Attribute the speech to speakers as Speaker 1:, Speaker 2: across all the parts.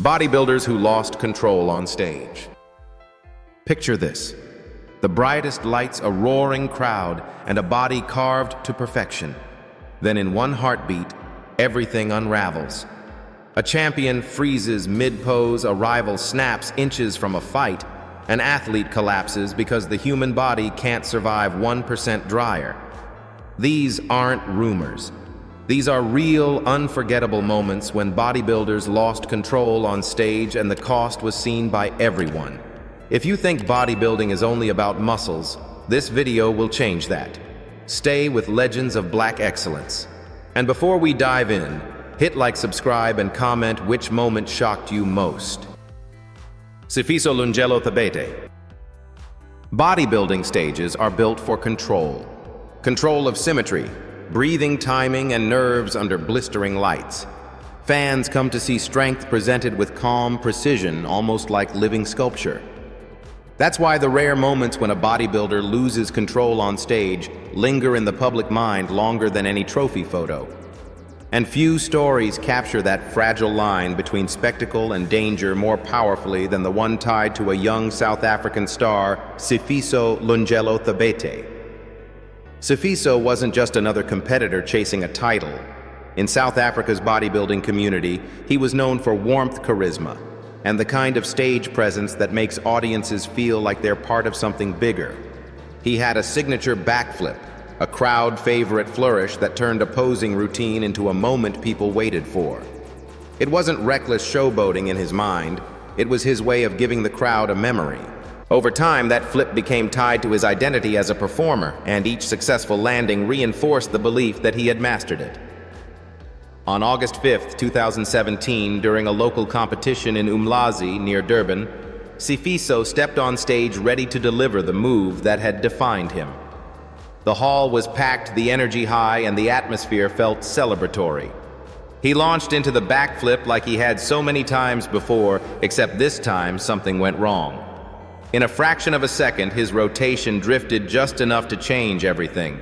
Speaker 1: Bodybuilders who lost control on stage. Picture this: the brightest lights, a roaring crowd, and a body carved to perfection. Then in one heartbeat, everything unravels. A champion freezes mid-pose, a rival snaps inches from a fight, an athlete collapses because the human body can't survive 1% drier. These aren't rumors. These are real, unforgettable moments when bodybuilders lost control on stage and the cost was seen by everyone. If you think bodybuilding is only about muscles, this video will change that. Stay with legends of black excellence. And before we dive in, hit like, subscribe, and comment which moment shocked you most. Sifiso Lungelo Thabete. Bodybuilding stages are built for control. Control of symmetry, breathing, timing, and nerves under blistering lights. Fans come to see strength presented with calm precision, almost like living sculpture. That's why the rare moments when a bodybuilder loses control on stage linger in the public mind longer than any trophy photo. And few stories capture that fragile line between spectacle and danger more powerfully than the one tied to a young South African star, Sifiso Lungelo Thabete. Sifiso wasn't just another competitor chasing a title. In South Africa's bodybuilding community, he was known for warmth, charisma, and the kind of stage presence that makes audiences feel like they're part of something bigger. He had a signature backflip, a crowd favorite flourish that turned a posing routine into a moment people waited for. It wasn't reckless showboating in his mind, it was his way of giving the crowd a memory. Over time, that flip became tied to his identity as a performer, and each successful landing reinforced the belief that he had mastered it. On August 5, 2017, during a local competition in Umlazi near Durban, Sifiso stepped on stage ready to deliver the move that had defined him. The hall was packed, the energy high, and the atmosphere felt celebratory. He launched into the backflip like he had so many times before, except this time something went wrong. In a fraction of a second, his rotation drifted just enough to change everything.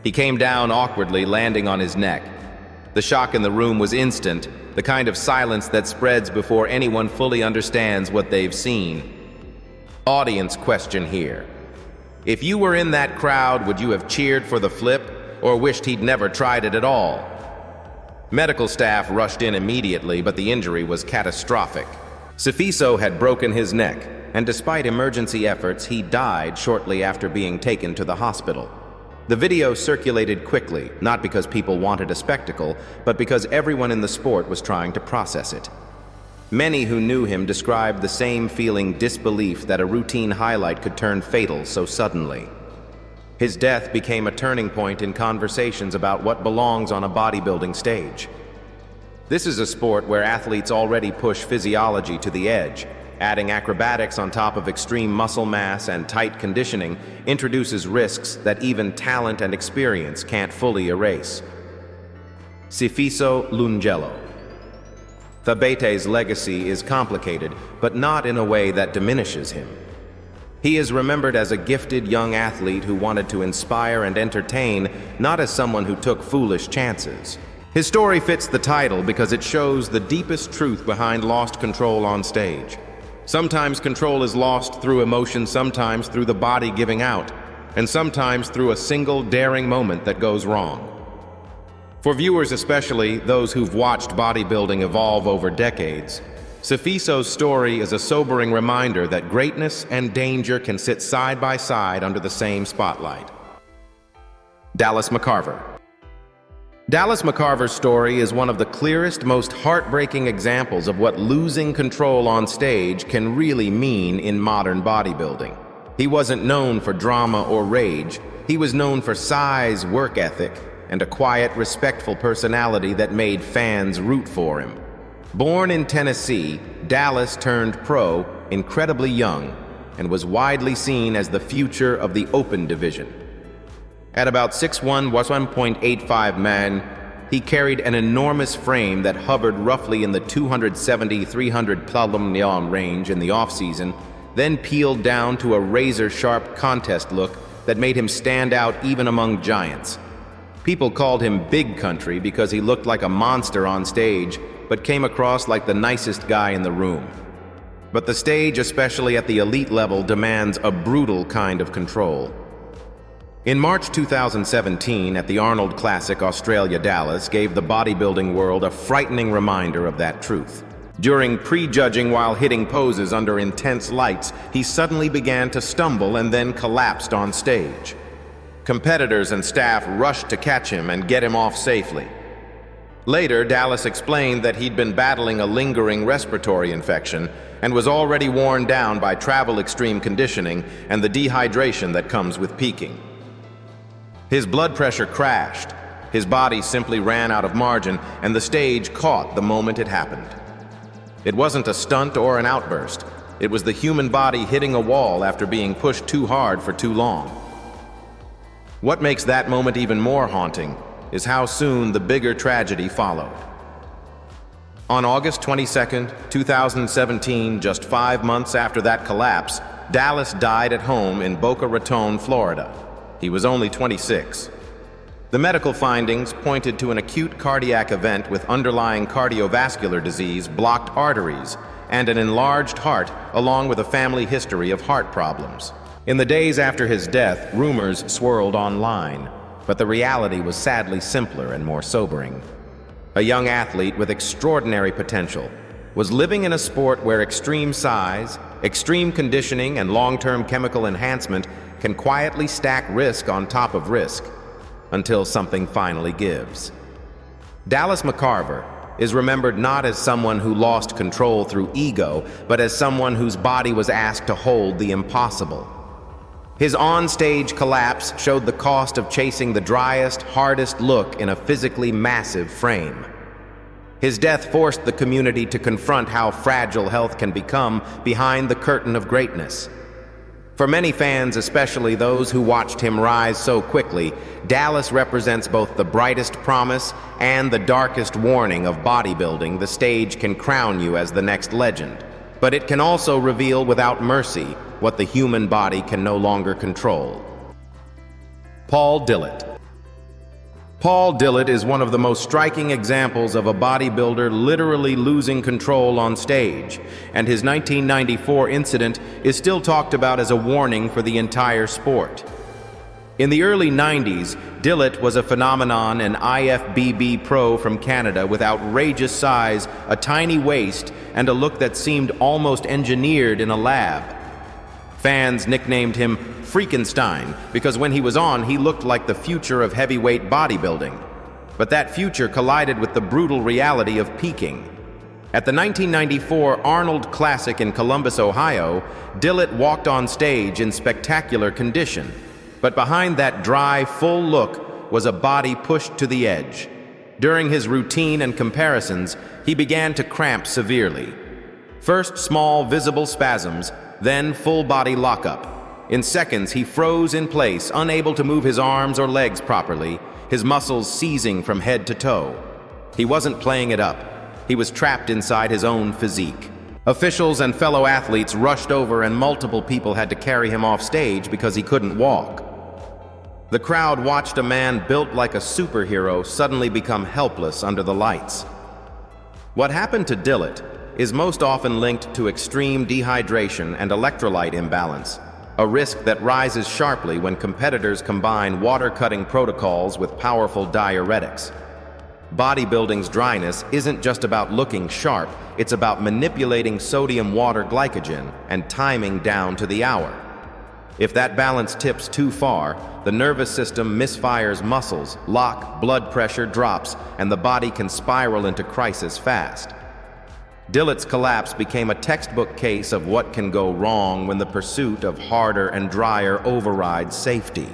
Speaker 1: He came down awkwardly, landing on his neck. The shock in the room was instant, the kind of silence that spreads before anyone fully understands what they've seen. Audience question here. If you were in that crowd, would you have cheered for the flip or wished he'd never tried it at all? Medical staff rushed in immediately, but the injury was catastrophic. Sifiso had broken his neck, and despite emergency efforts, he died shortly after being taken to the hospital. The video circulated quickly, not because people wanted a spectacle, but because everyone in the sport was trying to process it. Many who knew him described the same feeling, disbelief that a routine highlight could turn fatal so suddenly. His death became a turning point in conversations about what belongs on a bodybuilding stage. This is a sport where athletes already push physiology to the edge. Adding acrobatics on top of extreme muscle mass and tight conditioning introduces risks that even talent and experience can't fully erase. Sifiso Lungelo. Thabete's legacy is complicated, but not in a way that diminishes him. He is remembered as a gifted young athlete who wanted to inspire and entertain, not as someone who took foolish chances. His story fits the title because it shows the deepest truth behind lost control on stage. Sometimes control is lost through emotion, sometimes through the body giving out, and sometimes through a single daring moment that goes wrong. For viewers, especially those who've watched bodybuilding evolve over decades, Sifiso's story is a sobering reminder that greatness and danger can sit side by side under the same spotlight. Dallas McCarver. Dallas McCarver's story is one of the clearest, most heartbreaking examples of what losing control on stage can really mean in modern bodybuilding. He wasn't known for drama or rage. He was known for size, work ethic, and a quiet, respectful personality that made fans root for him. Born in Tennessee, Dallas turned pro incredibly young and was widely seen as the future of the open division. At about 6'1", 1.85 man, he carried an enormous frame that hovered roughly in the 270-300 kg range in the off-season, then peeled down to a razor-sharp contest look that made him stand out even among giants. People called him Big Country because he looked like a monster on stage, but came across like the nicest guy in the room. But the stage, especially at the elite level, demands a brutal kind of control. In March 2017, at the Arnold Classic, Australia, Dallas gave the bodybuilding world a frightening reminder of that truth. During prejudging while hitting poses under intense lights, he suddenly began to stumble and then collapsed on stage. Competitors and staff rushed to catch him and get him off safely. Later, Dallas explained that he'd been battling a lingering respiratory infection and was already worn down by travel extreme conditioning and the dehydration that comes with peaking. His blood pressure crashed, his body simply ran out of margin, and the stage caught the moment it happened. It wasn't a stunt or an outburst. It was the human body hitting a wall after being pushed too hard for too long. What makes that moment even more haunting is how soon the bigger tragedy followed. On August 22, 2017, just 5 months after that collapse, Dallas died at home in Boca Raton, Florida. He was only 26. The medical findings pointed to an acute cardiac event with underlying cardiovascular disease, blocked arteries, and an enlarged heart, along with a family history of heart problems. In the days after his death, rumors swirled online, but the reality was sadly simpler and more sobering. A young athlete with extraordinary potential was living in a sport where extreme size, extreme conditioning, and long-term chemical enhancement can quietly stack risk on top of risk, until something finally gives. Dallas McCarver is remembered not as someone who lost control through ego, but as someone whose body was asked to hold the impossible. His on-stage collapse showed the cost of chasing the driest, hardest look in a physically massive frame. His death forced the community to confront how fragile health can become behind the curtain of greatness. For many fans, especially those who watched him rise so quickly, Dallas represents both the brightest promise and the darkest warning of bodybuilding. The stage can crown you as the next legend, but it can also reveal without mercy what the human body can no longer control. Paul Dillett. Paul Dillett is one of the most striking examples of a bodybuilder literally losing control on stage, and his 1994 incident is still talked about as a warning for the entire sport. In the early 90s, Dillett was a phenomenon, an IFBB pro from Canada with outrageous size, a tiny waist, and a look that seemed almost engineered in a lab. Fans nicknamed him Freakenstein because when he was on, he looked like the future of heavyweight bodybuilding. But that future collided with the brutal reality of peaking. At the 1994 Arnold Classic in Columbus, Ohio, Dillett walked on stage in spectacular condition. But behind that dry, full look was a body pushed to the edge. During his routine and comparisons, he began to cramp severely. First small, visible spasms, then full-body lockup. In seconds, he froze in place, unable to move his arms or legs properly, his muscles seizing from head to toe. He wasn't playing it up. He was trapped inside his own physique. Officials and fellow athletes rushed over, and multiple people had to carry him off stage because he couldn't walk. The crowd watched a man built like a superhero suddenly become helpless under the lights. What happened to Dillett is most often linked to extreme dehydration and electrolyte imbalance, a risk that rises sharply when competitors combine water-cutting protocols with powerful diuretics. Bodybuilding's dryness isn't just about looking sharp, it's about manipulating sodium-water glycogen and timing down to the hour. If that balance tips too far, the nervous system misfires muscles, lock, blood pressure drops, and the body can spiral into crisis fast. Dillett's collapse became a textbook case of what can go wrong when the pursuit of harder and drier overrides safety.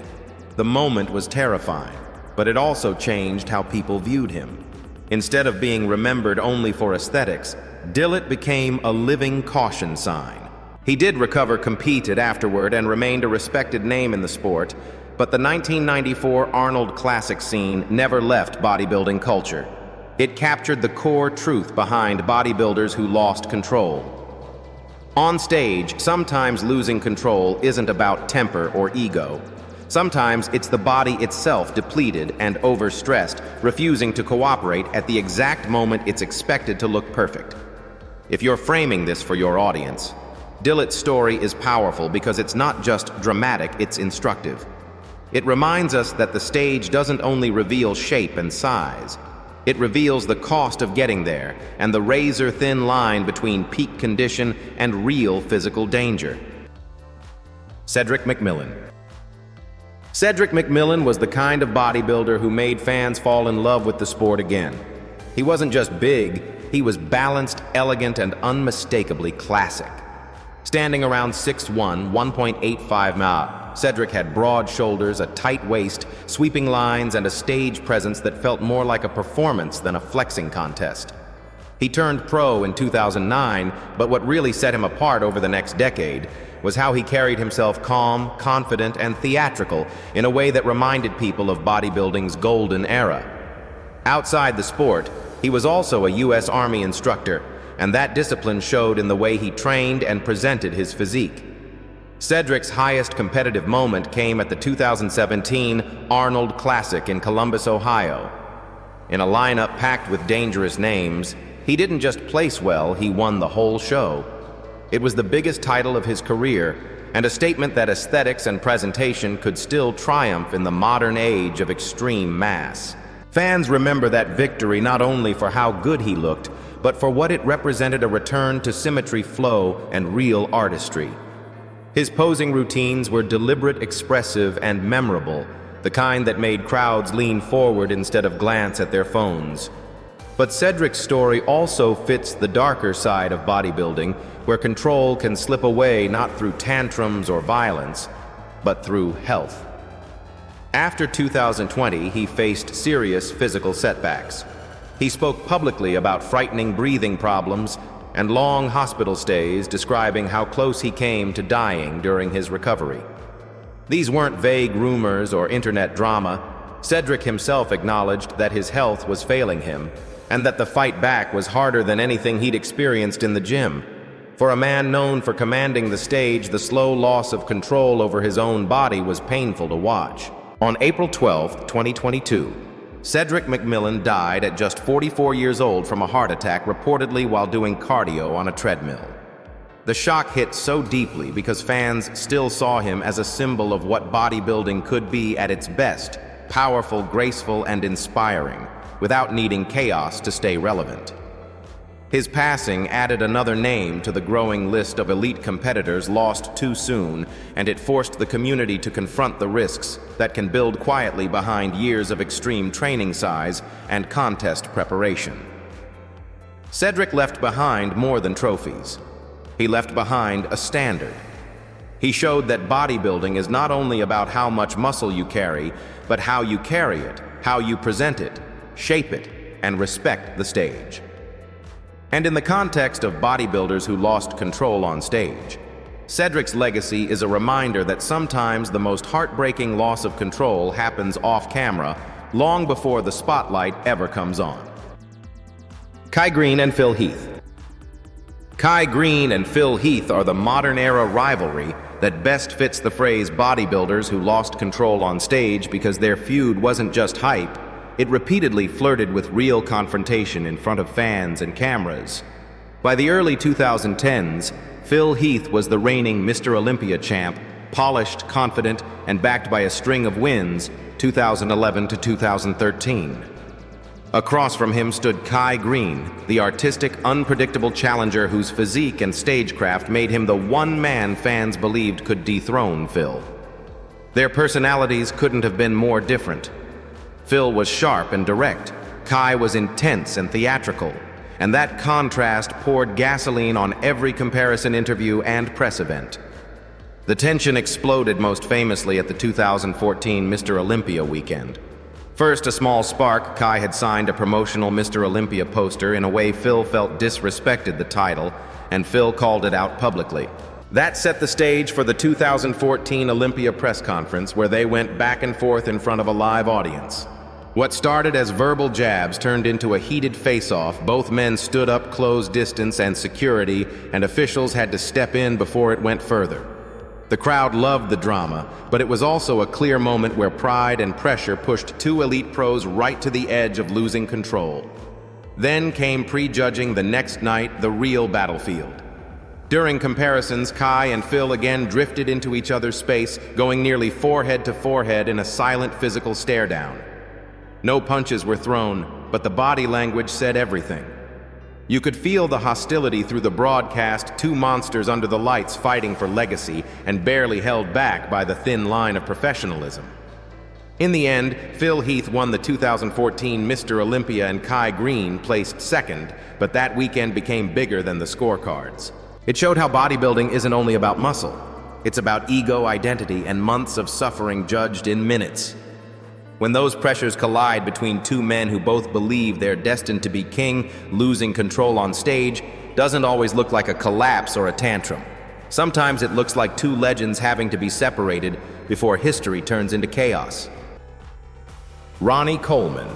Speaker 1: The moment was terrifying, but it also changed how people viewed him. Instead of being remembered only for aesthetics, Dillett became a living caution sign. He did recover, competed afterward, and remained a respected name in the sport, but the 1994 Arnold Classic scene never left bodybuilding culture. It captured the core truth behind bodybuilders who lost control. On stage, sometimes losing control isn't about temper or ego. Sometimes it's the body itself depleted and overstressed, refusing to cooperate at the exact moment it's expected to look perfect. If you're framing this for your audience, Dillett's story is powerful because it's not just dramatic, it's instructive. It reminds us that the stage doesn't only reveal shape and size, it reveals the cost of getting there and the razor-thin line between peak condition and real physical danger. Cedric McMillan. Cedric McMillan was the kind of bodybuilder who made fans fall in love with the sport again. He wasn't just big, he was balanced, elegant, and unmistakably classic. Standing around 6'1", 1.85 miles, Cedric had broad shoulders, a tight waist, sweeping lines, and a stage presence that felt more like a performance than a flexing contest. He turned pro in 2009, but what really set him apart over the next decade was how he carried himself calm, confident, and theatrical in a way that reminded people of bodybuilding's golden era. Outside the sport, he was also a U.S. Army instructor, and that discipline showed in the way he trained and presented his physique. Cedric's highest competitive moment came at the 2017 Arnold Classic in Columbus, Ohio. In a lineup packed with dangerous names, he didn't just place well, he won the whole show. It was the biggest title of his career, and a statement that aesthetics and presentation could still triumph in the modern age of extreme mass. Fans remember that victory not only for how good he looked, but for what it represented: a return to symmetry, flow, and real artistry. His posing routines were deliberate, expressive, and memorable, the kind that made crowds lean forward instead of glance at their phones. But Cedric's story also fits the darker side of bodybuilding, where control can slip away not through tantrums or violence, but through health. After 2020, he faced serious physical setbacks. He spoke publicly about frightening breathing problems and long hospital stays, describing how close he came to dying during his recovery. These weren't vague rumors or internet drama. Cedric himself acknowledged that his health was failing him, and that the fight back was harder than anything he'd experienced in the gym. For a man known for commanding the stage, the slow loss of control over his own body was painful to watch. On April 12, 2022, Cedric McMillan died at just 44 years old from a heart attack, reportedly while doing cardio on a treadmill. The shock hit so deeply because fans still saw him as a symbol of what bodybuilding could be at its best: powerful, graceful, and inspiring, without needing chaos to stay relevant. His passing added another name to the growing list of elite competitors lost too soon, and it forced the community to confront the risks that can build quietly behind years of extreme training size and contest preparation. Cedric left behind more than trophies. He left behind a standard. He showed that bodybuilding is not only about how much muscle you carry, but how you carry it, how you present it, shape it, and respect the stage. And in the context of bodybuilders who lost control on stage, Cedric's legacy is a reminder that sometimes the most heartbreaking loss of control happens off camera, long before the spotlight ever comes on. Kai Greene and Phil Heath. Kai Greene and Phil Heath are the modern-era rivalry that best fits the phrase bodybuilders who lost control on stage, because their feud wasn't just hype. It repeatedly flirted with real confrontation in front of fans and cameras. By the early 2010s, Phil Heath was the reigning Mr. Olympia champ, polished, confident, and backed by a string of wins, 2011 to 2013. Across from him stood Kai Greene, the artistic, unpredictable challenger whose physique and stagecraft made him the one man fans believed could dethrone Phil. Their personalities couldn't have been more different. Phil was sharp and direct, Kai was intense and theatrical, and that contrast poured gasoline on every comparison interview and press event. The tension exploded most famously at the 2014 Mr. Olympia weekend. First, a small spark: Kai had signed a promotional Mr. Olympia poster in a way Phil felt disrespected the title, and Phil called it out publicly. That set the stage for the 2014 Olympia press conference, where they went back and forth in front of a live audience. What started as verbal jabs turned into a heated face-off. Both men stood up close distance, and security and officials had to step in before it went further. The crowd loved the drama, but it was also a clear moment where pride and pressure pushed two elite pros right to the edge of losing control. Then came prejudging the next night, the real battlefield. During comparisons, Kai and Phil again drifted into each other's space, going nearly forehead to forehead in a silent physical stare-down. No punches were thrown, but the body language said everything. You could feel the hostility through the broadcast, two monsters under the lights fighting for legacy and barely held back by the thin line of professionalism. In the end, Phil Heath won the 2014 Mr. Olympia and Kai Green placed second, but that weekend became bigger than the scorecards. It showed how bodybuilding isn't only about muscle. It's about ego, identity, and months of suffering judged in minutes. When those pressures collide between two men who both believe they're destined to be king, losing control on stage doesn't always look like a collapse or a tantrum. Sometimes it looks like two legends having to be separated before history turns into chaos. Ronnie Coleman.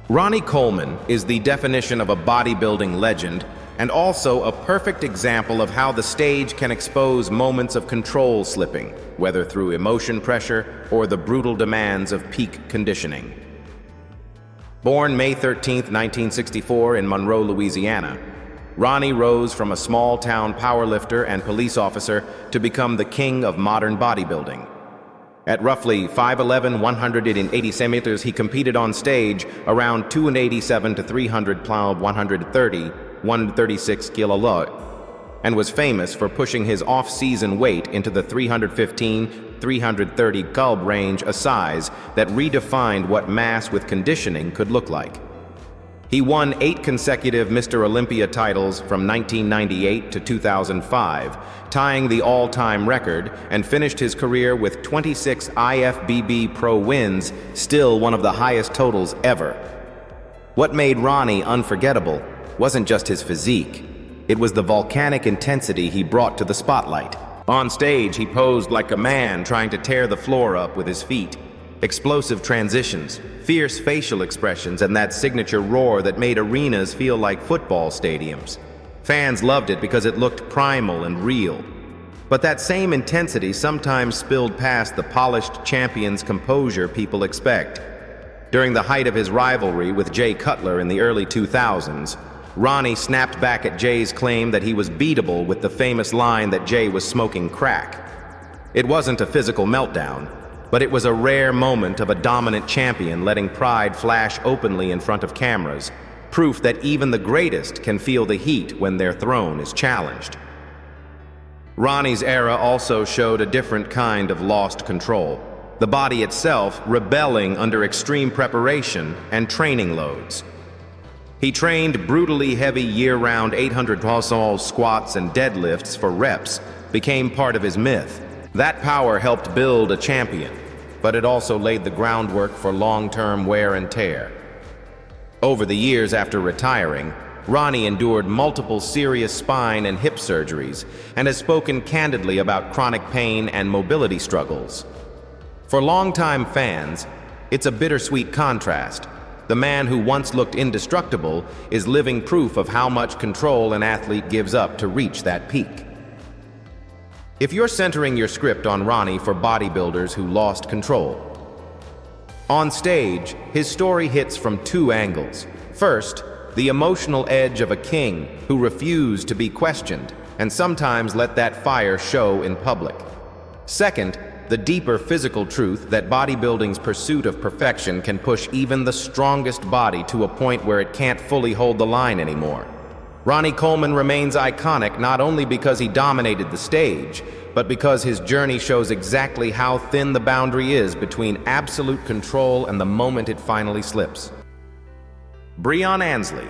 Speaker 1: Ronnie Coleman is the definition of a bodybuilding legend and also a perfect example of how the stage can expose moments of control slipping, whether through emotion pressure or the brutal demands of peak conditioning. Born May 13, 1964 in Monroe, Louisiana, Ronnie rose from a small-town powerlifter and police officer to become the king of modern bodybuilding. At roughly 5'11", 180 centimeters, he competed on stage around 287 to 300 pound, 136 kilo, and was famous for pushing his off-season weight into the 315-330 kg range, a size that redefined what mass with conditioning could look like. He won 8 consecutive Mr. Olympia titles from 1998 to 2005, tying the all-time record, and finished his career with 26 IFBB Pro wins, still one of the highest totals ever. What made Ronnie unforgettable wasn't just his physique. It was the volcanic intensity he brought to the spotlight. On stage, he posed like a man trying to tear the floor up with his feet. Explosive transitions, fierce facial expressions, and that signature roar that made arenas feel like football stadiums. Fans loved it because it looked primal and real. But that same intensity sometimes spilled past the polished champion's composure people expect. During the height of his rivalry with Jay Cutler in the early 2000s, Ronnie snapped back at Jay's claim that he was beatable with the famous line that Jay was smoking crack. It wasn't a physical meltdown, but it was a rare moment of a dominant champion letting pride flash openly in front of cameras, proof that even the greatest can feel the heat when their throne is challenged. Ronnie's era also showed a different kind of lost control, the body itself rebelling under extreme preparation and training loads. He trained brutally heavy year-round 800 squats and deadlifts for reps, became part of his myth. That power helped build a champion, but it also laid the groundwork for long-term wear and tear. Over the years after retiring, Ronnie endured multiple serious spine and hip surgeries and has spoken candidly about chronic pain and mobility struggles. For longtime fans, it's a bittersweet contrast. The man who once looked indestructible is living proof of how much control an athlete gives up to reach that peak. If you're centering your script on Ronnie for bodybuilders who lost control, on stage, his story hits from two angles. First, the emotional edge of a king who refused to be questioned and sometimes let that fire show in public. Second, the deeper physical truth that bodybuilding's pursuit of perfection can push even the strongest body to a point where it can't fully hold the line anymore. Ronnie Coleman remains iconic not only because he dominated the stage, but because his journey shows exactly how thin the boundary is between absolute control and the moment it finally slips. Breon Ansley.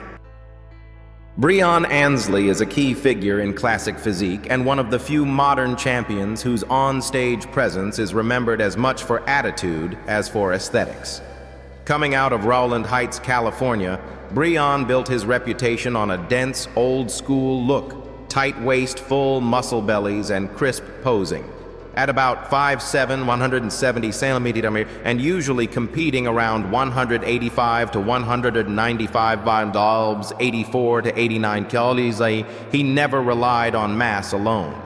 Speaker 1: Breon Ansley is a key figure in classic physique and one of the few modern champions whose on-stage presence is remembered as much for attitude as for aesthetics. Coming out of Rowland Heights, California, Breon built his reputation on a dense, old-school look, tight waist, full muscle bellies, and crisp posing. At about 5'7", 170 centimeters, and usually competing around 185 to 195 pounds, 84 to 89 kilos, he never relied on mass alone.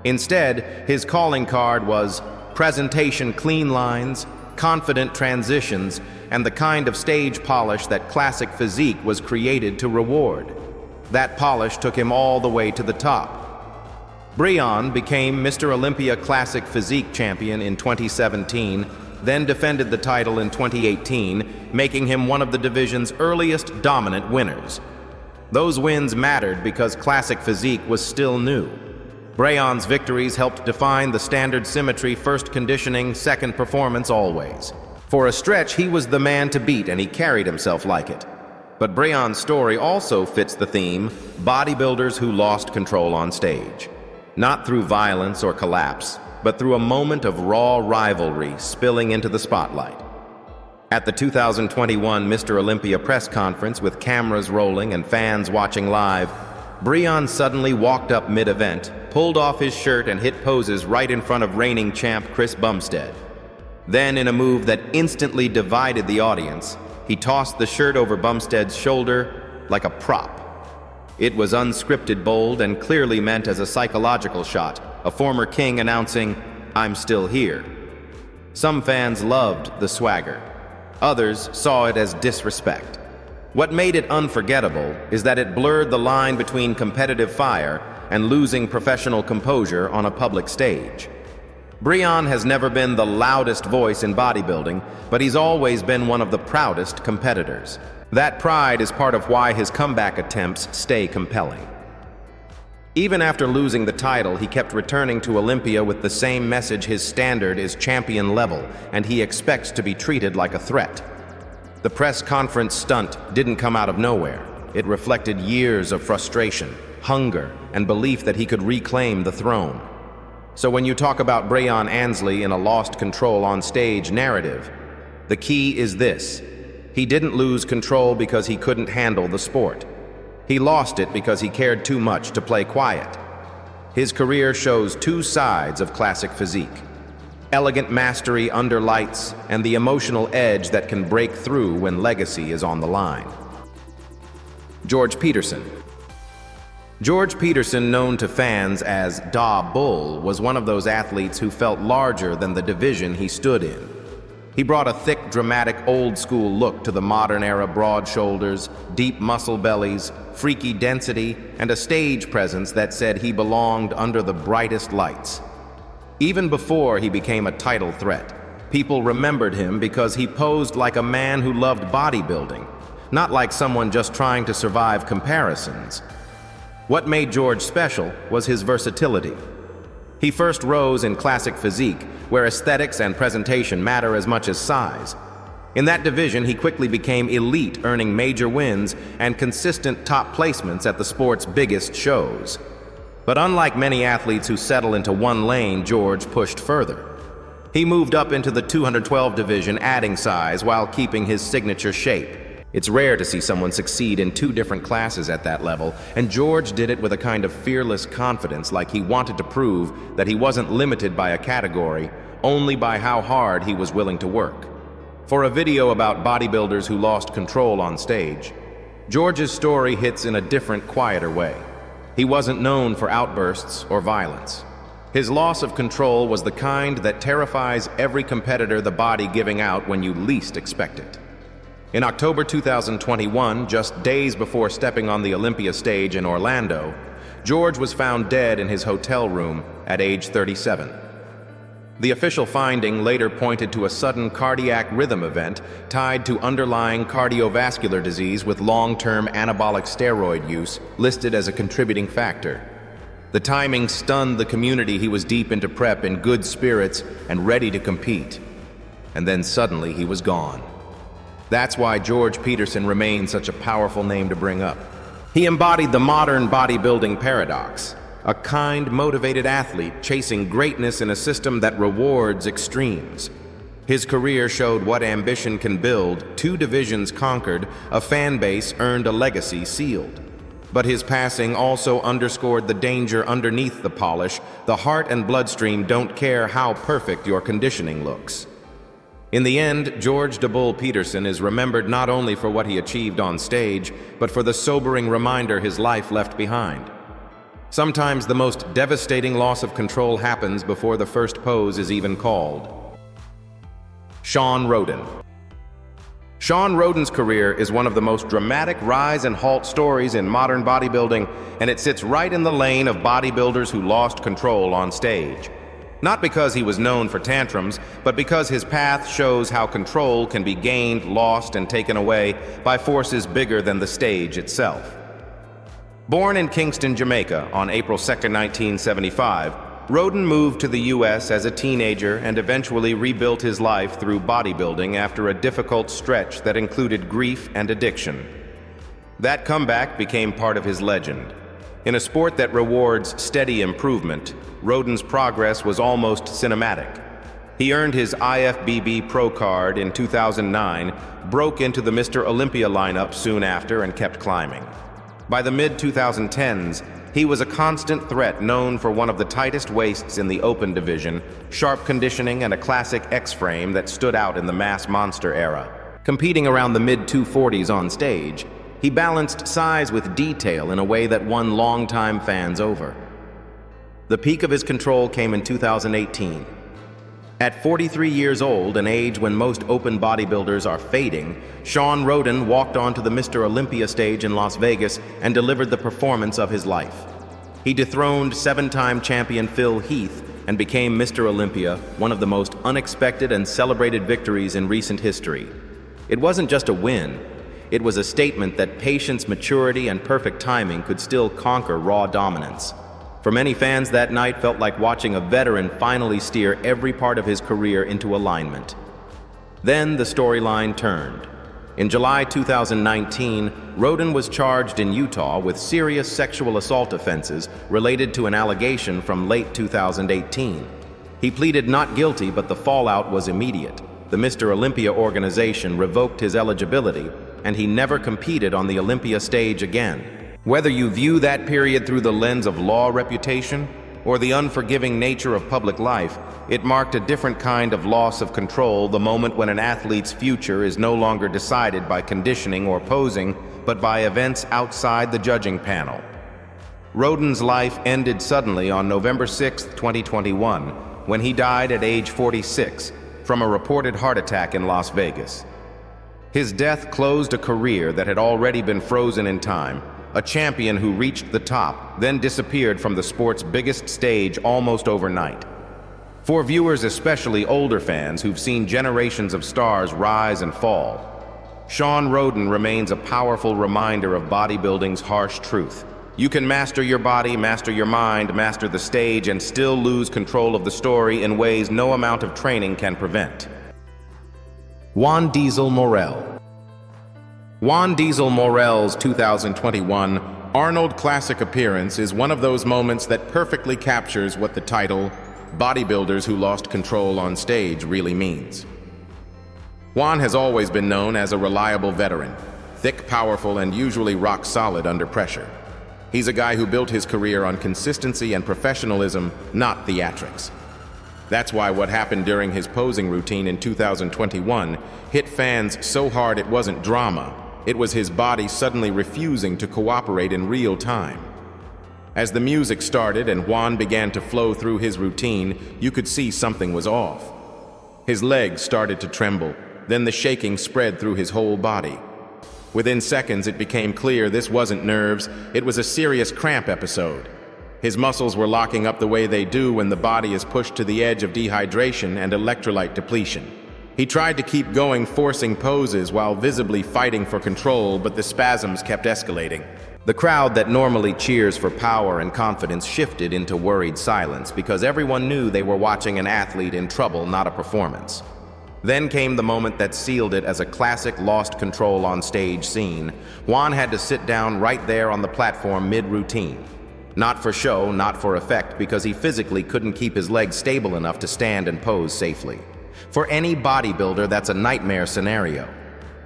Speaker 1: Instead, his calling card was presentation clean lines, confident transitions, and the kind of stage polish that classic physique was created to reward. That polish took him all the way to the top. Brian became Mr. Olympia Classic Physique Champion in 2017, then defended the title in 2018, making him one of the division's earliest dominant winners. Those wins mattered because Classic Physique was still new. Brian's victories helped define the standard symmetry first conditioning, second performance always. For a stretch, he was the man to beat and he carried himself like it. But Brian's story also fits the theme, bodybuilders who lost control on stage. Not through violence or collapse, but through a moment of raw rivalry spilling into the spotlight. At the 2021 Mr. Olympia press conference with cameras rolling and fans watching live, Brian suddenly walked up mid-event, pulled off his shirt and hit poses right in front of reigning champ Chris Bumstead. Then, in a move that instantly divided the audience, he tossed the shirt over Bumstead's shoulder like a prop. It was unscripted, bold, and clearly meant as a psychological shot, a former king announcing, "I'm still here." Some fans loved the swagger. Others saw it as disrespect. What made it unforgettable is that it blurred the line between competitive fire and losing professional composure on a public stage. Brian has never been the loudest voice in bodybuilding, but he's always been one of the proudest competitors. That pride is part of why his comeback attempts stay compelling. Even after losing the title, he kept returning to Olympia with the same message: his standard is champion level, and he expects to be treated like a threat. The press conference stunt didn't come out of nowhere. It reflected years of frustration, hunger, and belief that he could reclaim the throne. So when you talk about Brian Ansley in a lost control on stage narrative, the key is this: he didn't lose control because he couldn't handle the sport. He lost it because he cared too much to play quiet. His career shows two sides of classic physique: elegant mastery under lights and the emotional edge that can break through when legacy is on the line. George Peterson. George Peterson, known to fans as Da Bull, was one of those athletes who felt larger than the division he stood in. He brought a thick, dramatic, old-school look to the modern-era broad shoulders, deep muscle bellies, freaky density, and a stage presence that said he belonged under the brightest lights. Even before he became a title threat, people remembered him because he posed like a man who loved bodybuilding, not like someone just trying to survive comparisons. What made George special was his versatility. He first rose in classic physique, where aesthetics and presentation matter as much as size. In that division, he quickly became elite, earning major wins and consistent top placements at the sport's biggest shows. But unlike many athletes who settle into one lane, George pushed further. He moved up into the 212 division, adding size while keeping his signature shape. It's rare to see someone succeed in two different classes at that level, and George did it with a kind of fearless confidence, like he wanted to prove that he wasn't limited by a category, only by how hard he was willing to work. For a video about bodybuilders who lost control on stage, George's story hits in a different, quieter way. He wasn't known for outbursts or violence. His loss of control was the kind that terrifies every competitor, the body giving out when you least expect it. In October 2021, just days before stepping on the Olympia stage in Orlando, George was found dead in his hotel room at age 37. The official finding later pointed to a sudden cardiac rhythm event tied to underlying cardiovascular disease, with long-term anabolic steroid use listed as a contributing factor. The timing stunned the community. He was deep into prep, in good spirits, and ready to compete. And then suddenly he was gone. That's why George Peterson remains such a powerful name to bring up. He embodied the modern bodybuilding paradox, a kind, motivated athlete chasing greatness in a system that rewards extremes. His career showed what ambition can build: 2 divisions conquered, a fan base earned, a legacy sealed. But his passing also underscored the danger underneath the polish. The heart and bloodstream don't care how perfect your conditioning looks. In the end, George "Da Bull" Peterson is remembered not only for what he achieved on stage, but for the sobering reminder his life left behind. Sometimes the most devastating loss of control happens before the first pose is even called. Shawn Rhoden. Shawn Rhoden's career is one of the most dramatic rise and halt stories in modern bodybuilding, and it sits right in the lane of bodybuilders who lost control on stage. Not because he was known for tantrums, but because his path shows how control can be gained, lost, and taken away by forces bigger than the stage itself. Born in Kingston, Jamaica on April 2, 1975, Rhoden moved to the U.S. as a teenager and eventually rebuilt his life through bodybuilding after a difficult stretch that included grief and addiction. That comeback became part of his legend. In a sport that rewards steady improvement, Rhoden's progress was almost cinematic. He earned his IFBB Pro card in 2009, broke into the Mr. Olympia lineup soon after, and kept climbing. By the mid-2010s, he was a constant threat, known for one of the tightest waists in the open division, sharp conditioning, and a classic X-frame that stood out in the mass monster era. Competing around the mid-240s on stage, he balanced size with detail in a way that won longtime fans over. The peak of his control came in 2018. At 43 years old, an age when most open bodybuilders are fading, Shawn Rhoden walked onto the Mr. Olympia stage in Las Vegas and delivered the performance of his life. He dethroned 7-time champion Phil Heath and became Mr. Olympia, one of the most unexpected and celebrated victories in recent history. It wasn't just a win. It was a statement that patience, maturity, and perfect timing could still conquer raw dominance. For many fans, that night felt like watching a veteran finally steer every part of his career into alignment. Then the storyline turned. In July 2019, Rhoden was charged in Utah with serious sexual assault offenses related to an allegation from late 2018. He pleaded not guilty, but the fallout was immediate. The Mr. Olympia organization revoked his eligibility, and he never competed on the Olympia stage again. Whether you view that period through the lens of law reputation or the unforgiving nature of public life, it marked a different kind of loss of control, the moment when an athlete's future is no longer decided by conditioning or posing, but by events outside the judging panel. Rhoden's life ended suddenly on November 6, 2021, when he died at age 46 from a reported heart attack in Las Vegas. His death closed a career that had already been frozen in time, a champion who reached the top, then disappeared from the sport's biggest stage almost overnight. For viewers, especially older fans who've seen generations of stars rise and fall, Shawn Rhoden remains a powerful reminder of bodybuilding's harsh truth. You can master your body, master your mind, master the stage, and still lose control of the story in ways no amount of training can prevent. Juan Diesel Morel. Juan Diesel Morel's 2021 Arnold Classic appearance is one of those moments that perfectly captures what the title, Bodybuilders Who Lost Control on Stage, really means. Juan has always been known as a reliable veteran, thick, powerful, and usually rock solid under pressure. He's a guy who built his career on consistency and professionalism, not theatrics. That's why what happened during his posing routine in 2021 hit fans so hard it wasn't drama. It was his body suddenly refusing to cooperate in real time. As the music started and Juan began to flow through his routine, you could see something was off. His legs started to tremble, then the shaking spread through his whole body. Within seconds, it became clear this wasn't nerves, it was a serious cramp episode. His muscles were locking up the way they do when the body is pushed to the edge of dehydration and electrolyte depletion. He tried to keep going, forcing poses while visibly fighting for control, but the spasms kept escalating. The crowd that normally cheers for power and confidence shifted into worried silence because everyone knew they were watching an athlete in trouble, not a performance. Then came the moment that sealed it as a classic lost control on stage scene. Juan had to sit down right there on the platform mid-routine. Not for show, not for effect, because he physically couldn't keep his legs stable enough to stand and pose safely. For any bodybuilder, that's a nightmare scenario.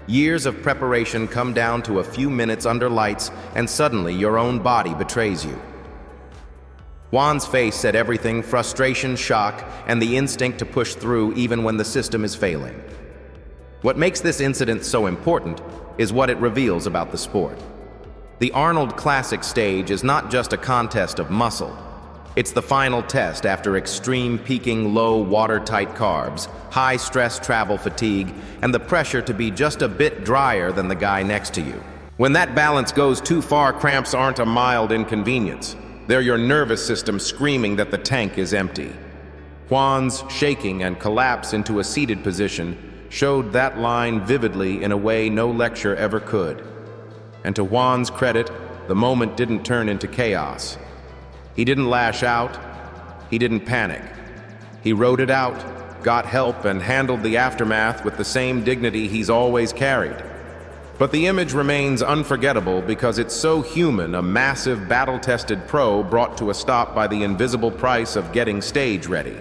Speaker 1: Years of preparation come down to a few minutes under lights, and suddenly your own body betrays you. Juan's face said everything: frustration, shock, and the instinct to push through even when the system is failing. What makes this incident so important is what it reveals about the sport. The Arnold Classic stage is not just a contest of muscle. It's the final test after extreme peaking low watertight carbs, high-stress travel fatigue, and the pressure to be just a bit drier than the guy next to you. When that balance goes too far, cramps aren't a mild inconvenience. They're your nervous system screaming that the tank is empty. Juan's shaking and collapse into a seated position showed that line vividly in a way no lecture ever could. And to Juan's credit, the moment didn't turn into chaos. He didn't lash out. He didn't panic. He rode it out, got help, and handled the aftermath with the same dignity he's always carried. But the image remains unforgettable because it's so human, a massive, battle-tested pro brought to a stop by the invisible price of getting stage ready.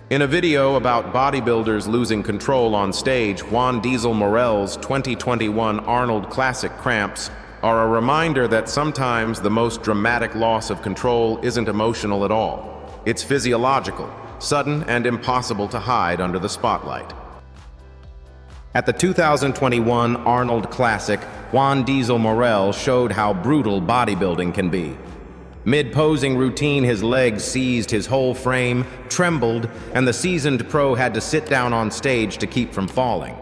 Speaker 1: In a video about bodybuilders losing control on stage, Juan Diesel Morel's 2021 Arnold Classic cramps are a reminder that sometimes the most dramatic loss of control isn't emotional at all. It's physiological, sudden, and impossible to hide under the spotlight. At the 2021 Arnold Classic, Juan Diesel Morel showed how brutal bodybuilding can be. Mid-posing routine, his legs seized his whole frame, trembled, and the seasoned pro had to sit down on stage to keep from falling.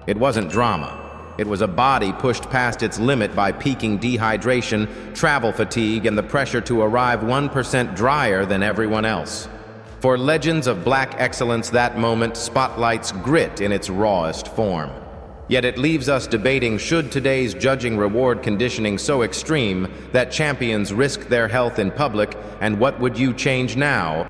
Speaker 1: It wasn't drama. It was a body pushed past its limit by peaking dehydration, travel fatigue, and the pressure to arrive 1% drier than everyone else. For legends of black excellence, that moment spotlights grit in its rawest form. Yet it leaves us debating, should today's judging reward conditioning so extreme that champions risk their health in public, and what would you change now?